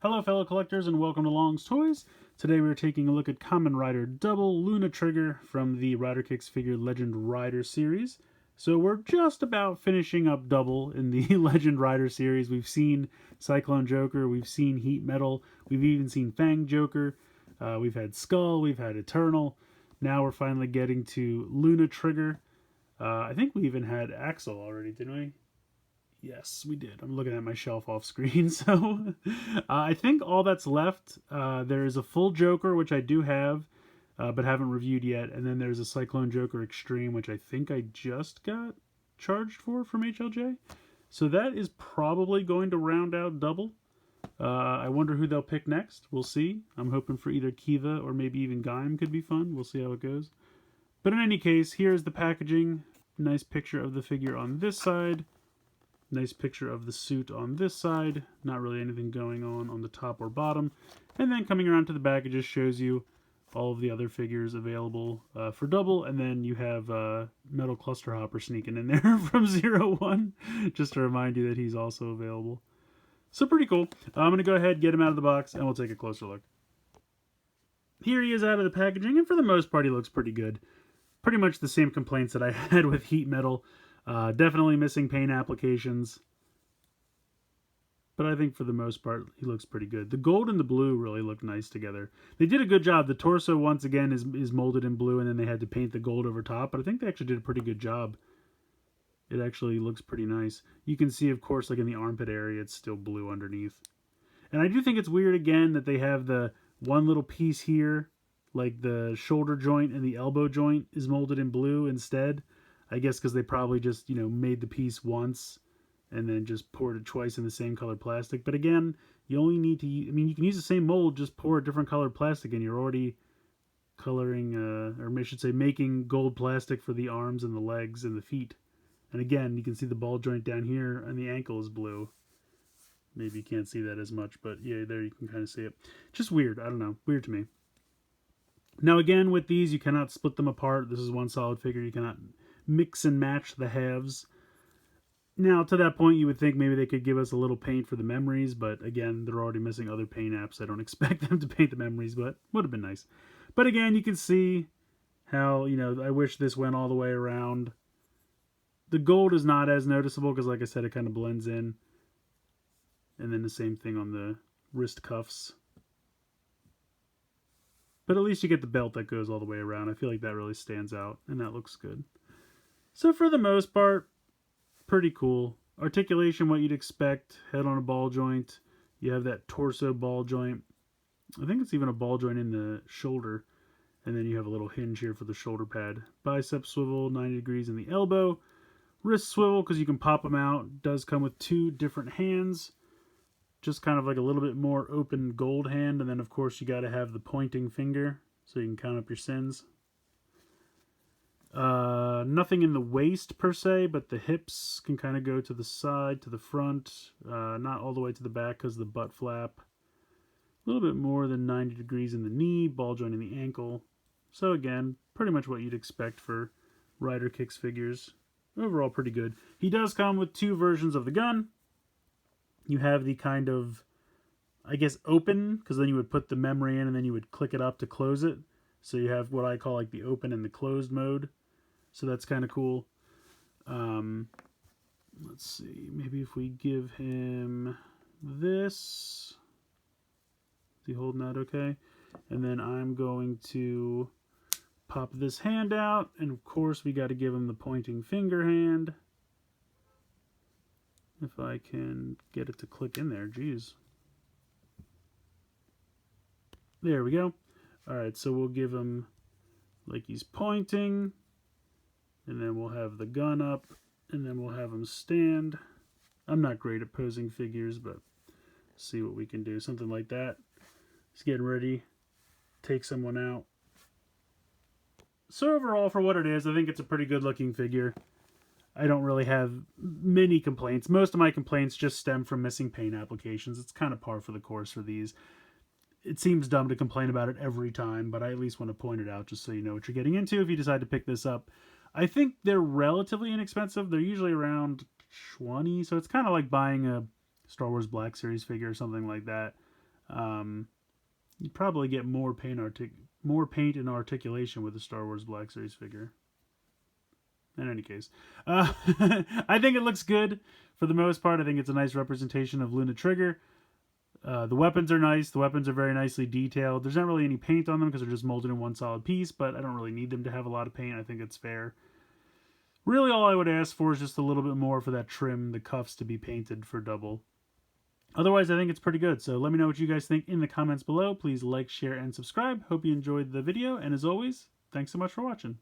Hello fellow collectors and welcome to Long's Toys. Today we're taking a look at Kamen Rider Double Luna Trigger from the Rider Kicks Figure Legend Rider series. So we're just about finishing up Double in the Legend Rider series. We've seen Cyclone Joker, we've seen Heat Metal, we've even seen Fang Joker, we've had Skull, we've had Eternal. Now we're finally getting to Luna Trigger. I think we even had Axel already, didn't we? Yes, we did. I'm looking at my shelf off screen. So I think all that's left, there is a full Joker, which I do have, but haven't reviewed yet. And then there's a Cyclone Joker Extreme, which I think I just got charged for from HLJ. So that is probably going to round out Double. I wonder who they'll pick next. We'll see. I'm hoping for either Kiva or maybe even Gaim could be fun. We'll see how it goes. But in any case, here's the packaging. Nice picture of the figure on this side. Nice picture of the suit on this side. Not really anything going on the top or bottom. And then coming around to the back, it just shows you all of the other figures available for Double. And then you have Metal Cluster Hopper sneaking in there from 01, just to remind you that he's also available. So pretty cool. I'm going to go ahead, get him out of the box, and we'll take a closer look. Here he is out of the packaging, and for the most part, he looks pretty good. Pretty much the same complaints that I had with Heat Metal. Definitely missing paint applications. But I think for the most part, he looks pretty good. The gold and the blue really look nice together. They did a good job. The torso, once again, is molded in blue, and then they had to paint the gold over top. But I think they actually did a pretty good job. It actually looks pretty nice. You can see, of course, like in the armpit area, it's still blue underneath. And I do think it's weird, again, that they have the one little piece here, like the shoulder joint and the elbow joint is molded in blue instead. I guess because they probably just, made the piece once and then just poured it twice in the same colored plastic. But again, you only need to use, you can use the same mold, just pour a different colored plastic and you're already coloring, or I should say making gold plastic for the arms and the legs and the feet. And again, you can see the ball joint down here and the ankle is blue. Maybe you can't see that as much, but yeah, there you can kind of see it. Just weird. I don't know. Weird to me. Now again, with these, you cannot split them apart. This is one solid figure. You cannot mix and match the halves. Now, to that point, you would think maybe they could give us a little paint for the memories, but again, they're already missing other paint apps. I don't expect them to paint the memories, but would have been nice. But again, you can see how, I wish this went all the way around. The gold is not as noticeable because, like I said, it kind of blends in. And then the same thing on the wrist cuffs. But at least you get the belt that goes all the way around. I feel like that really stands out, and that looks good. So for the most part, pretty cool. Articulation, what you'd expect. Head on a ball joint. You have that torso ball joint. I think it's even a ball joint in the shoulder. And then you have a little hinge here for the shoulder pad. Bicep swivel, 90 degrees in the elbow. Wrist swivel, because you can pop them out. Does come with two different hands. Just kind of like a little bit more open gold hand. And then, of course, you got to have the pointing finger so you can count up your sins. Nothing in the waist per se, but the hips can kind of go to the side, to the front, not all the way to the back because of the butt flap. A little bit more than 90 degrees in the knee, ball joint in the ankle. So again, pretty much what you'd expect for Rider Kicks figures. Overall, pretty good. He does come with two versions of the gun. You have the kind of, I guess, open, because then you would put the memory in and then you would click it up to close it. So you have what I call like the open and the closed mode. So that's kind of cool. Let's see. Maybe if we give him this. Is he holding that okay? And then I'm going to pop this hand out. And of course, we got to give him the pointing finger hand. If I can get it to click in there. Geez. There we go. Alright, so we'll give him like he's pointing. And then we'll have the gun up, and then we'll have him stand. I'm not great at posing figures, but see what we can do. Something like that. He's getting ready. Take someone out. So overall, for what it is, I think it's a pretty good looking figure. I don't really have many complaints. Most of my complaints just stem from missing paint applications. It's kind of par for the course for these. It seems dumb to complain about it every time, but I at least want to point it out just so you know what you're getting into if you decide to pick this up. I think they're relatively inexpensive. They're usually around 20, so it's kind of like buying a Star Wars Black Series figure or something like that. You probably get more paint and articulation with the Star Wars Black Series figure. In any case, I think it looks good for the most part. I think it's a nice representation of Luna Trigger. The weapons are nice. The weapons are very nicely detailed. There's not really any paint on them because they're just molded in one solid piece, but I don't really need them to have a lot of paint. I think it's fair. Really, all I would ask for is just a little bit more for that trim, the cuffs to be painted for double. Otherwise, I think it's pretty good. So let me know what you guys think in the comments below. Please like, share, and subscribe. Hope you enjoyed the video. And as always, thanks so much for watching.